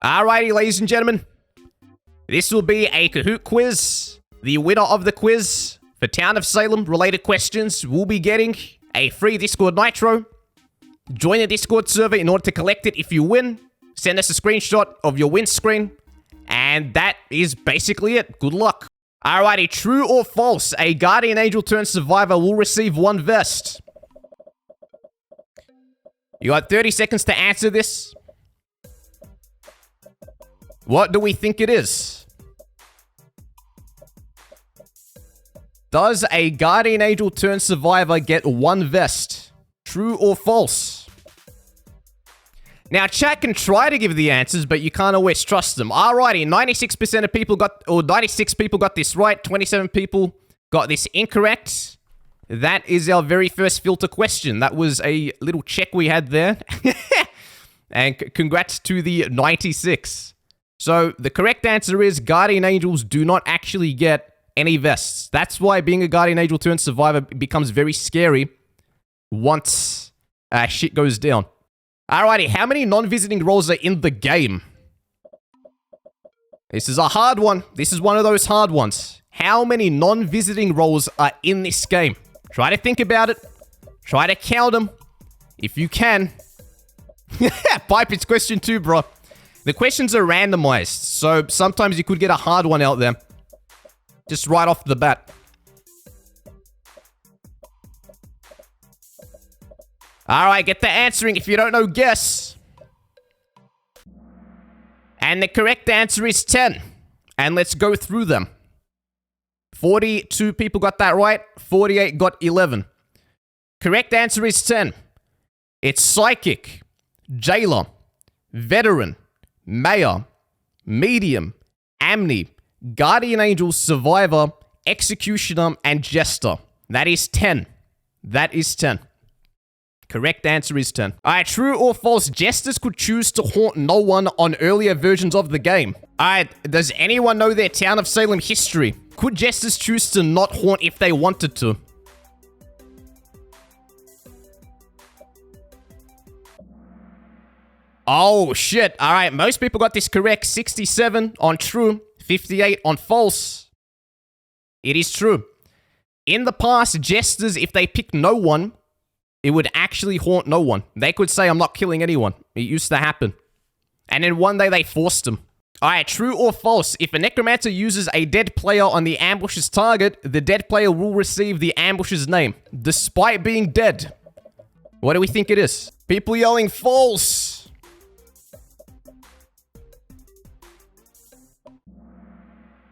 Alrighty, ladies and gentlemen. This will be a Kahoot quiz. The winner of the quiz for Town of Salem related questions will be getting a free Discord Nitro. Join the Discord server in order to collect it if you win. Send us a screenshot of your win screen. And that is basically it. Good luck. Alrighty, true or false? A Guardian Angel turned survivor will receive one vest. You got 30 seconds to answer this. What do we think it is? Does a Guardian Angel turned survivor get one vest? True or false? Now, chat can try to give the answers, but you can't always trust them. Alrighty, 96% of people got, or 96 people got this right, 27 people got this incorrect. That is our very first filter question. That was a little check we had there. And congrats to the 96. So, the correct answer is Guardian Angels do not actually get any vests. That's why being a Guardian Angel turned survivor becomes very scary once shit goes down. Alrighty, how many non-visiting roles are in the game? This is a hard one. This is one of those hard ones. How many non-visiting roles are in this game? Try to think about it. Try to count them. If you can. Pipe, it's question 2, bro. The questions are randomized, so sometimes you could get a hard one out there. Just right off the bat. Alright, get the answering. If you don't know, guess. And the correct answer is 10. And let's go through them. 42 people got that right. 48 got 11. Correct answer is 10. It's Psychic, Jailer, Veteran, Mayor, Medium, Amni, Guardian Angel, Survivor, Executioner, and Jester. That is 10. That is 10. Correct answer is 10. Alright, true or false? Jesters could choose to haunt no one on earlier versions of the game. Alright, does anyone know their Town of Salem history? Could Jesters choose to not haunt if they wanted to? Oh, shit. Alright, most people got this correct. 67 on true, 58 on false. It is true. In the past, Jesters, if they pick no one, it would actually haunt no one. They could say, I'm not killing anyone. It used to happen. And then one day they forced them. Alright, true or false? If a necromancer uses a dead player on the ambush's target, the dead player will receive the ambush's name, despite being dead. What do we think it is? People yelling false.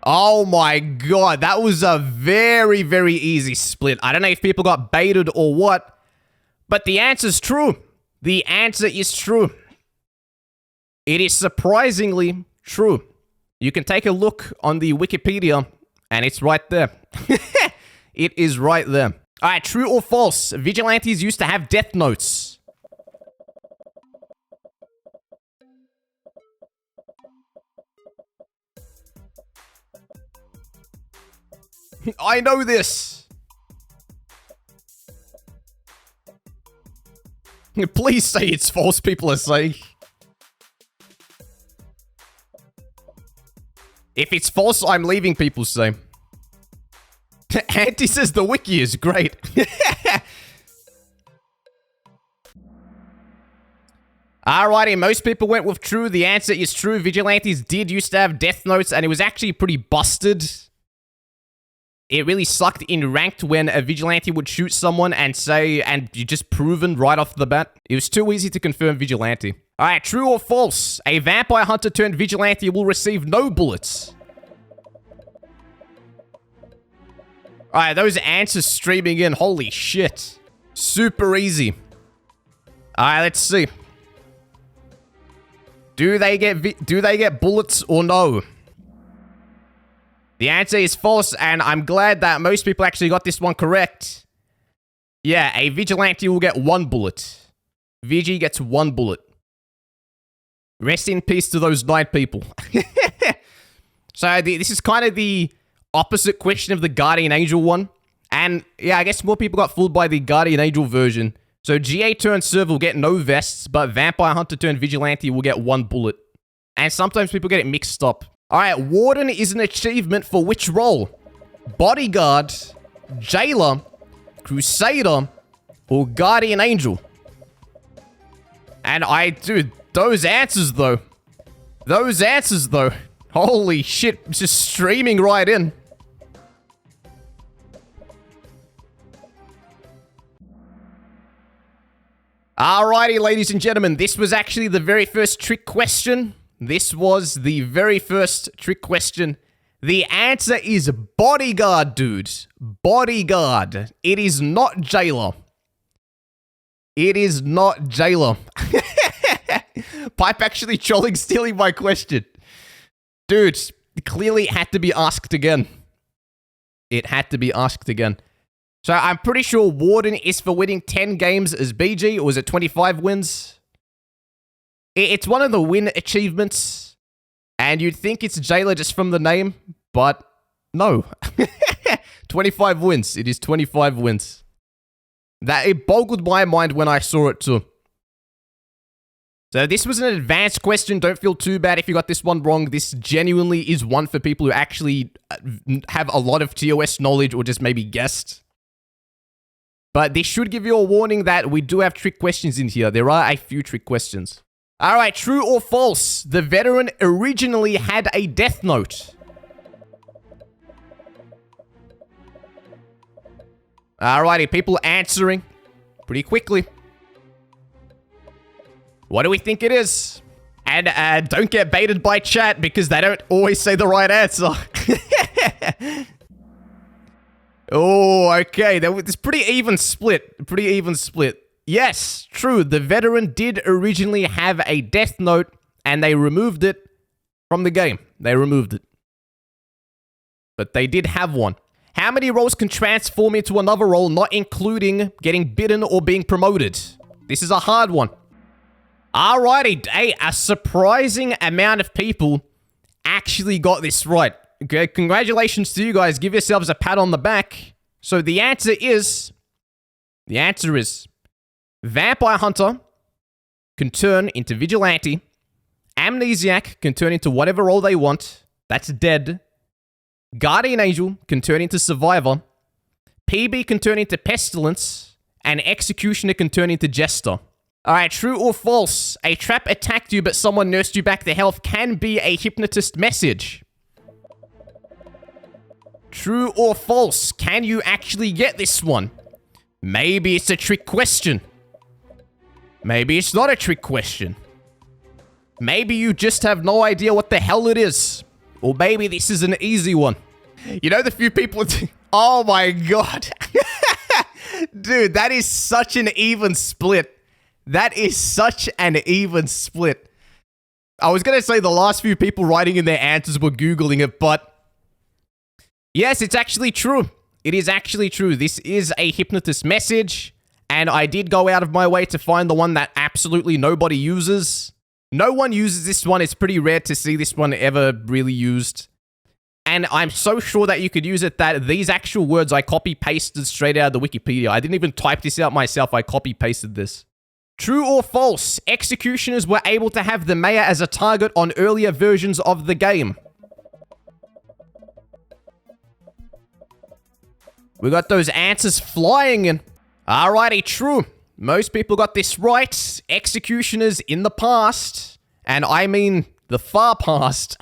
Oh my god, that was a very, very easy split. I don't know if people got baited or what. But the answer's true. The answer is true. It is surprisingly true. You can take a look on the Wikipedia, and it's right there. It is right there. Alright, true or false? Vigilantes used to have death notes. I know this. Please say it's false, people are saying. If it's false, I'm leaving, people say. Auntie says the wiki is great. Alrighty, most people went with true. The answer is true. Vigilantes did used to have death notes, and it was actually pretty busted. It really sucked in ranked when a vigilante would shoot someone and say, and you just proven right off the bat. It was too easy to confirm vigilante. Alright, true or false? A vampire hunter turned vigilante will receive no bullets. Alright, those answers streaming in. Holy shit. Super easy. Alright, let's see. Do they get bullets or no? The answer is false, and I'm glad that most people actually got this one correct. Yeah, a vigilante will get 1 bullet. VG gets 1 bullet. Rest in peace to those 9 people. So, this is kind of the opposite question of the Guardian Angel one. And, yeah, I guess more people got fooled by the Guardian Angel version. So, GA turned Serv will get no vests, but Vampire Hunter turned Vigilante will get 1 bullet. And sometimes people get it mixed up. All right, Warden is an achievement for which role? Bodyguard, Jailer, Crusader, or Guardian Angel? And dude, those answers though. Holy shit, it's just streaming right in. Alrighty, ladies and gentlemen, this was actually the very first trick question. The answer is Bodyguard, dude. Bodyguard. It is not Jailer. Pipe actually trolling, stealing my question. Dude, clearly it had to be asked again. So I'm pretty sure Warden is for winning 10 games as BG, or was it 25 wins? It's one of the win achievements, and you'd think it's Jailer just from the name, but no. 25 wins. It is 25 wins. It boggled my mind when I saw it too. So this was an advanced question. Don't feel too bad if you got this one wrong. This genuinely is one for people who actually have a lot of TOS knowledge or just maybe guessed. But this should give you a warning that we do have trick questions in here. There are a few trick questions. All right, true or false? The veteran originally had a death note. Alrighty, people answering pretty quickly. What do we think it is? And don't get baited by chat because they don't always say the right answer. Oh, okay. It's pretty even split. Yes, true. The veteran did originally have a death note and they removed it from the game. But they did have one. How many roles can transform into another role, not including getting bitten or being promoted? This is a hard one. Alrighty, a surprising amount of people actually got this right. Okay, congratulations to you guys. Give yourselves a pat on the back. So the answer is Vampire Hunter can turn into Vigilante. Amnesiac can turn into whatever role they want. That's dead. Guardian Angel can turn into Survivor. PB can turn into Pestilence. And Executioner can turn into Jester. Alright, true or false? A trap attacked you but someone nursed you back to health can be a hypnotist message. True or false? Can you actually get this one? Maybe it's a trick question. Maybe it's not a trick question. Maybe you just have no idea what the hell it is. Or maybe this is an easy one. You know the few people... Oh my god. Dude, that is such an even split. I was going to say the last few people writing in their answers were Googling it, but... Yes, it's actually true. It is actually true. This is a hypnotist message, and I did go out of my way to find the one that absolutely nobody uses. No one uses this one. It's pretty rare to see this one ever really used. And I'm so sure that you could use it that these actual words I copy-pasted straight out of the Wikipedia. I didn't even type this out myself. I copy-pasted this. True or false? Executioners were able to have the mayor as a target on earlier versions of the game. We got those answers flying in. Alrighty, true. Most people got this right. Executioners in the past, and I mean the far past,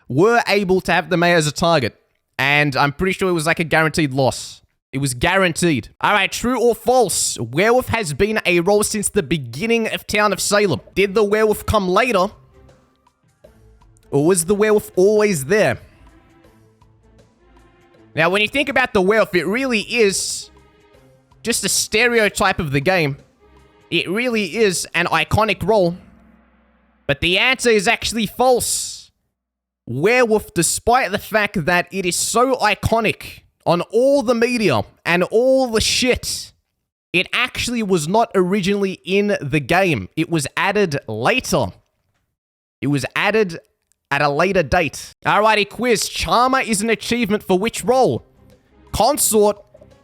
were able to have the mayor as a target. And I'm pretty sure it was like a guaranteed loss. It was guaranteed. Alright, true or false? Werewolf has been a role since the beginning of Town of Salem. Did the werewolf come later? Or was the werewolf always there? Now, when you think about the werewolf, it really is just a stereotype of the game. It really is an iconic role. But the answer is actually false. Werewolf, despite the fact that it is so iconic on all the media and all the shit, it actually was not originally in the game. It was added later. It was added at a later date. Alrighty, quiz. Charmer is an achievement for which role? Consort,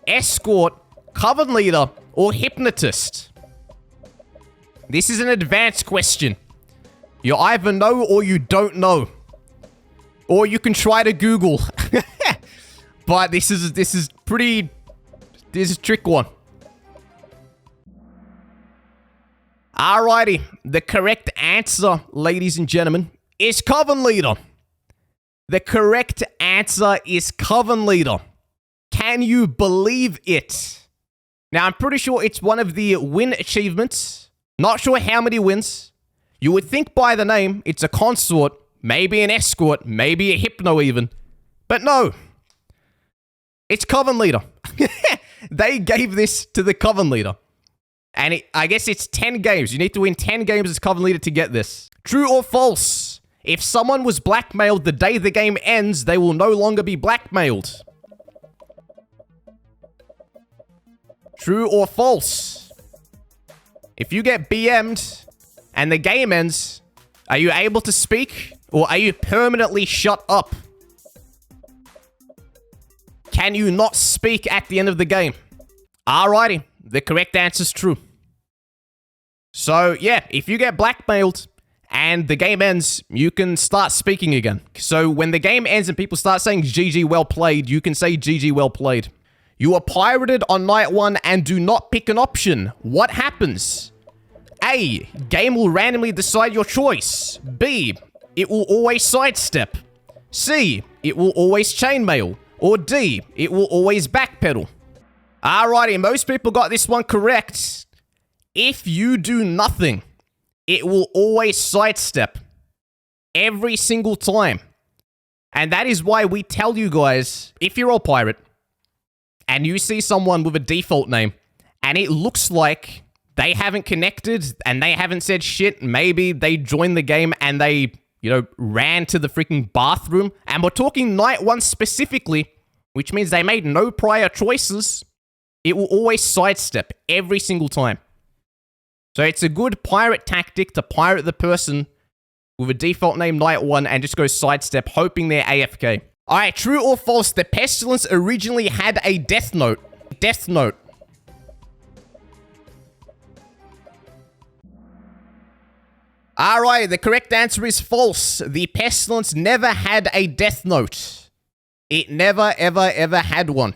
Escort, Coven Leader, or Hypnotist? This is an advanced question. You either know or you don't know. Or you can try to Google. But this is a trick one. Alrighty. The correct answer, ladies and gentlemen, is Coven Leader. The correct answer is Coven Leader. Can you believe it? Now, I'm pretty sure it's one of the win achievements. Not sure how many wins. You would think by the name, it's a consort, maybe an escort, maybe a hypno even. But no. It's Coven Leader. They gave this to the Coven Leader. And I guess it's 10 games. You need to win 10 games as Coven Leader to get this. True or false? If someone was blackmailed the day the game ends, they will no longer be blackmailed. True or false? If you get BM'd and the game ends, are you able to speak or are you permanently shut up? Can you not speak at the end of the game? Alrighty, the correct answer is true. So yeah, if you get blackmailed and the game ends, you can start speaking again. So when the game ends and people start saying GG well played, you can say GG well played. You are pirated on night 1 and do not pick an option. What happens? A. Game will randomly decide your choice. B. It will always sidestep. C. It will always chainmail. Or D. It will always backpedal. Alrighty, most people got this one correct. If you do nothing, it will always sidestep. Every single time. And that is why we tell you guys, if you're a pirate, and you see someone with a default name, and it looks like they haven't connected, and they haven't said shit, maybe they joined the game and they, ran to the freaking bathroom, and we're talking night 1 specifically, which means they made no prior choices, it will always sidestep every single time. So it's a good pirate tactic to pirate the person with a default name night 1 and just go sidestep, hoping they're AFK. Alright, true or false, the Pestilence originally had a death note. Death note. Alright, the correct answer is false. The Pestilence never had a death note. It never, ever, ever had one.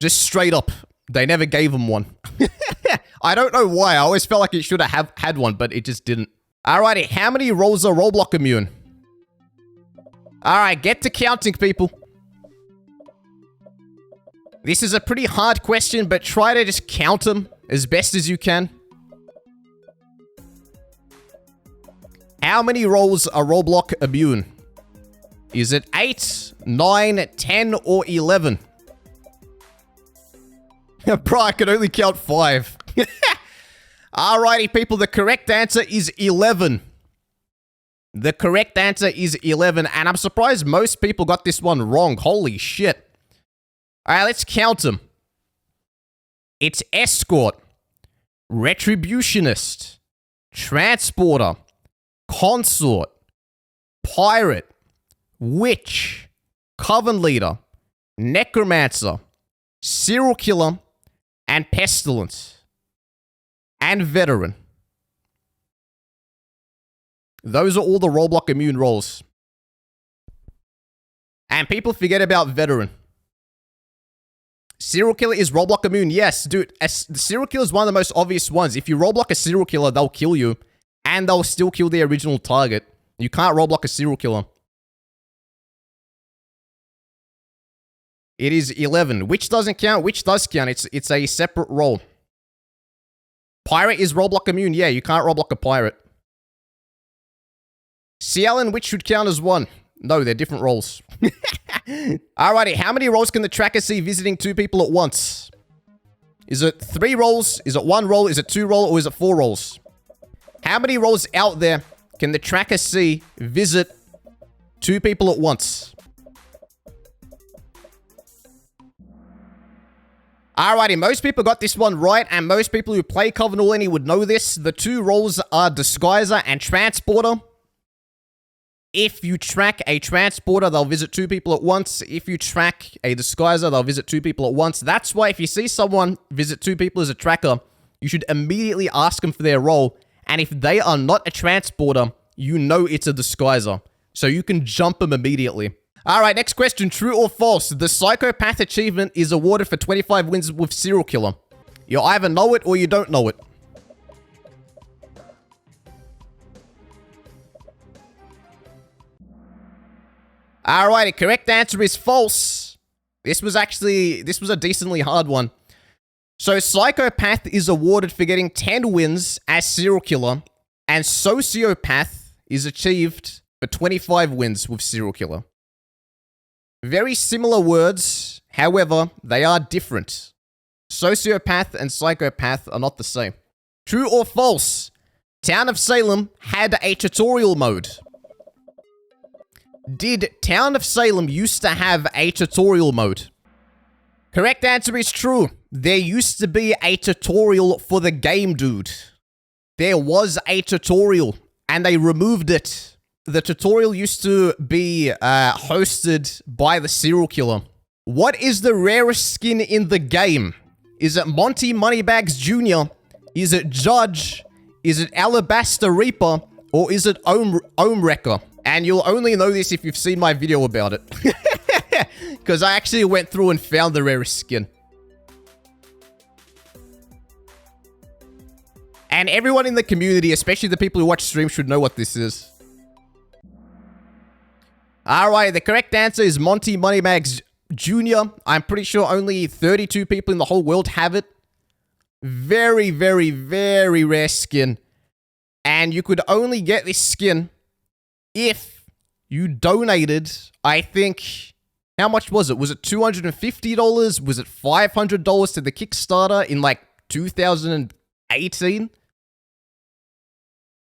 Just straight up. They never gave him one. I don't know why. I always felt like it should have had one, but it just didn't. Alrighty, how many rolls are roleblock immune? Alright, get to counting, people. This is a pretty hard question, but try to just count them as best as you can. How many rolls are roleblock immune? Is it 8, 9, 10, or 11? Bro, I can only count 5. Alrighty, people, the correct answer is 11. The correct answer is 11, and I'm surprised most people got this one wrong. Holy shit. Alright, let's count them. It's Escort, Retributionist, Transporter, Consort, Pirate, Witch, Coven Leader, Necromancer, Serial Killer, and Pestilence. And Veteran. Those are all the roleblock immune roles. And people forget about Veteran. Serial Killer is roleblock immune. Yes, dude. The Serial Killer is one of the most obvious ones. If you roleblock a Serial Killer, they'll kill you. And they'll still kill the original target. You can't roleblock a Serial Killer. It is 11. Which doesn't count? Which does count? It's a separate role. Pirate is roleblock immune. Yeah, you can't roleblock a pirate. CL and Witch should count as one. No, they're different roles. Alrighty, how many roles can the tracker see visiting 2 people at once? Is it 3 roles? Is it 1 role? Is it 2 roles? Or is it 4 roles? How many roles out there can the tracker see visit 2 people at once? Alrighty, most people got this one right, and most people who play Coven or any would know this. The 2 roles are Disguiser and Transporter. If you track a Transporter, they'll visit 2 people at once. If you track a Disguiser, they'll visit 2 people at once. That's why if you see someone visit 2 people as a tracker, you should immediately ask them for their role. And if they are not a Transporter, you know it's a disguiser. So you can jump him immediately. Alright, next question. True or false? The Psychopath achievement is awarded for 25 wins with serial killer. You either know it or you don't know it. Alright, the correct answer is false. This was a decently hard one. So Psychopath is awarded for getting 10 wins as serial killer, and Sociopath is achieved for 25 wins with serial killer. Very similar words, however, they are different. Sociopath and Psychopath are not the same. True or false? Town of Salem had a tutorial mode. Did Town of Salem used to have a tutorial mode? Correct answer is true. There used to be a tutorial for the game, dude. There was a tutorial, and they removed it. The tutorial used to be hosted by the serial killer. What is the rarest skin in the game? Is it Monty Moneybags Jr.? Is it Judge? Is it Alabaster Reaper? Or is it Ohm Wrecker? And you'll only know this if you've seen my video about it. Because I actually went through and found the rarest skin. And everyone in the community, especially the people who watch streams, should know what this is. Alright, the correct answer is Monty Moneybags Jr. I'm pretty sure only 32 people in the whole world have it. Very, very, very rare skin. And you could only get this skin if you donated, I think... How much was it? Was it $250? Was it $500 to the Kickstarter in like 2018?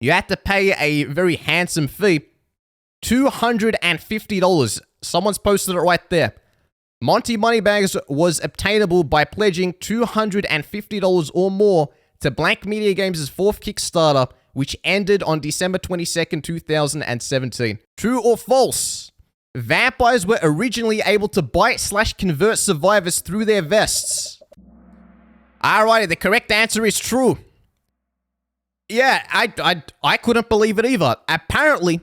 You had to pay a very handsome fee. $250. Someone's posted it right there. Monty Moneybags was obtainable by pledging $250 or more to Blank Media Games' fourth Kickstarter, which ended on December 22nd, 2017. True or false? Vampires were originally able to bite/convert survivors through their vests. Alrighty, the correct answer is true. Yeah, I couldn't believe it either. Apparently,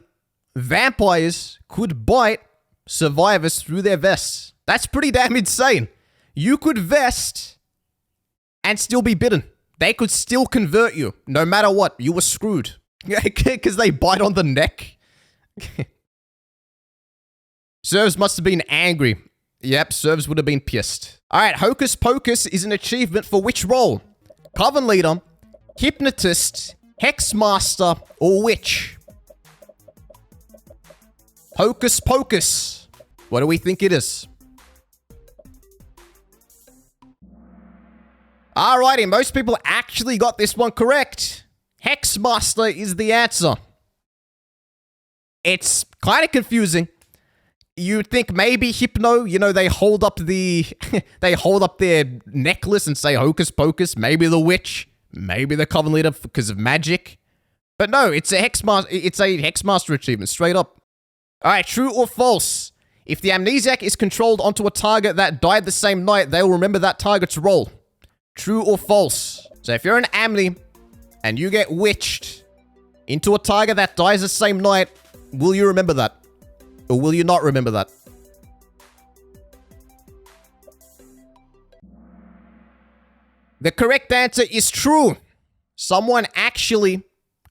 vampires could bite survivors through their vests. That's pretty damn insane. You could vest and still be bitten. They could still convert you, no matter what. You were screwed. Because they bite on the neck. Serves must have been angry. Yep, Serves would have been pissed. Alright, Hocus Pocus is an achievement for which role? Coven Leader, Hypnotist, Hexmaster, or Witch? Hocus Pocus. What do we think it is? Alrighty, most people actually got this one correct. Hexmaster is the answer. It's kind of confusing. You'd think maybe Hypno, you know, they hold up the... they hold up their necklace and say Hocus Pocus. Maybe the Witch. Maybe the Coven Leader because of magic. But no, it's a Hexmaster achievement, straight up. Alright, true or false? If the amnesiac is controlled onto a target that died the same night, they'll remember that target's role. True or false? So if you're an Amni and you get witched into a target that dies the same night, will you remember that? Or will you not remember that? The correct answer is true. Someone actually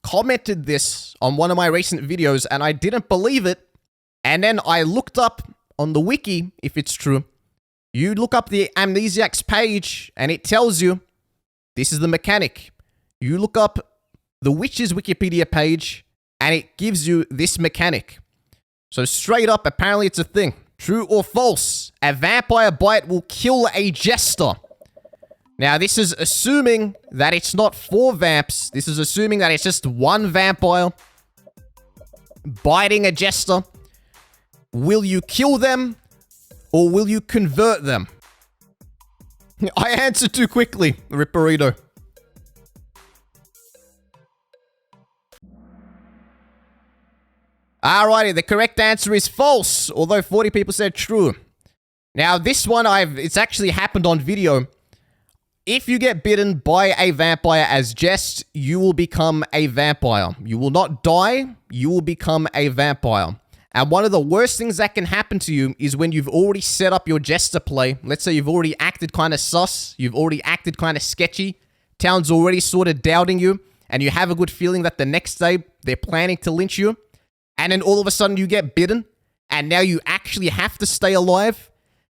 commented this on one of my recent videos and I didn't believe it. And then I looked up on the wiki if it's true. You look up the Amnesiac's page and it tells you this is the mechanic. You look up the Witch's Wikipedia page and it gives you this mechanic. So straight up, apparently it's a thing. True or false? A vampire bite will kill a Jester. Now, this is assuming that it's not 4 vamps. This is assuming that it's just one vampire biting a Jester. Will you kill them or will you convert them? I answered too quickly, Ripperito. Alrighty, the correct answer is false, although 40 people said true. Now, this one, it's actually happened on video. If you get bitten by a vampire as Jest, you will become a vampire. You will not die, you will become a vampire. And one of the worst things that can happen to you is when you've already set up your Jester play. Let's say you've already acted kind of sus, you've already acted kind of sketchy, town's already sort of doubting you, and you have a good feeling that the next day they're planning to lynch you, and then all of a sudden you get bitten, and now you actually have to stay alive.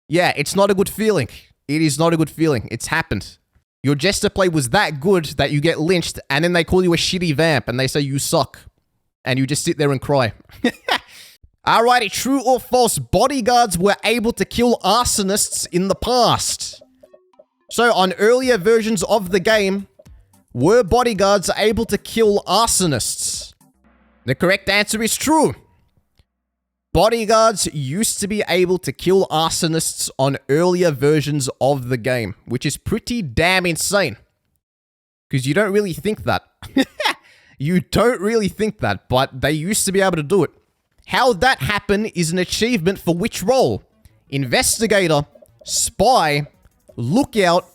Yeah, it's not a good feeling. It is not a good feeling. It's happened. Your Jester play was that good that you get lynched, and then they call you a shitty vamp, and they say you suck. And you just sit there and cry. Alrighty, true or false, bodyguards were able to kill arsonists in the past. So, on earlier versions of the game, were bodyguards able to kill arsonists? The correct answer is true. Bodyguards used to be able to kill arsonists on earlier versions of the game, which is pretty damn insane. Because you don't really think that. You don't really think that, but they used to be able to do it. How that happen is an achievement for which role? Investigator, spy, lookout,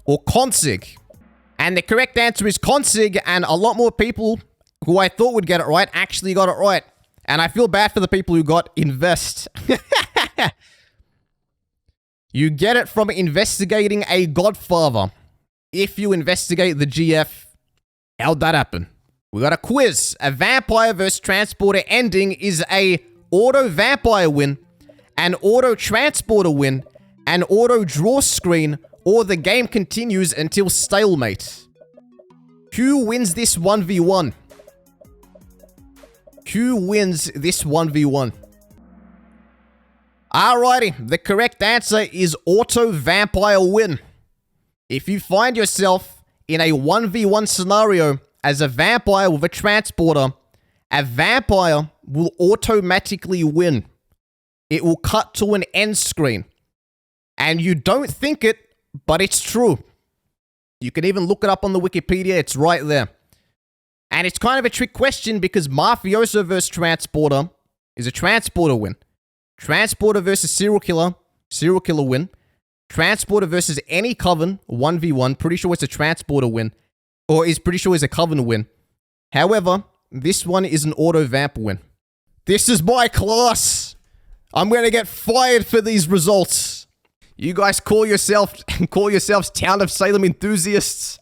or consig? And the correct answer is consig, and a lot more people who I thought would get it right actually got it right. And I feel bad for the people who got invest. You get it from investigating a godfather. If you investigate the GF, how'd that happen? We got a quiz. A vampire versus transporter ending is a auto vampire win, an auto transporter win, an auto draw screen, or the game continues until stalemate. Who wins this 1v1? Who wins this 1v1? Alrighty, the correct answer is auto vampire win. If you find yourself in a 1v1 scenario as a vampire with a transporter, a vampire will automatically win. It will cut to an end screen. And you don't think it, but it's true. You can even look it up on the Wikipedia, it's right there. And it's kind of a trick question because Mafioso versus Transporter is a Transporter win. Transporter versus Serial Killer win. Transporter versus any Coven, 1v1, pretty sure it's a Transporter win. Or is pretty sure it's a Coven win. However, this one is an auto vamp win. This is my class! I'm gonna get fired for these results. You guys call yourselves Town of Salem enthusiasts?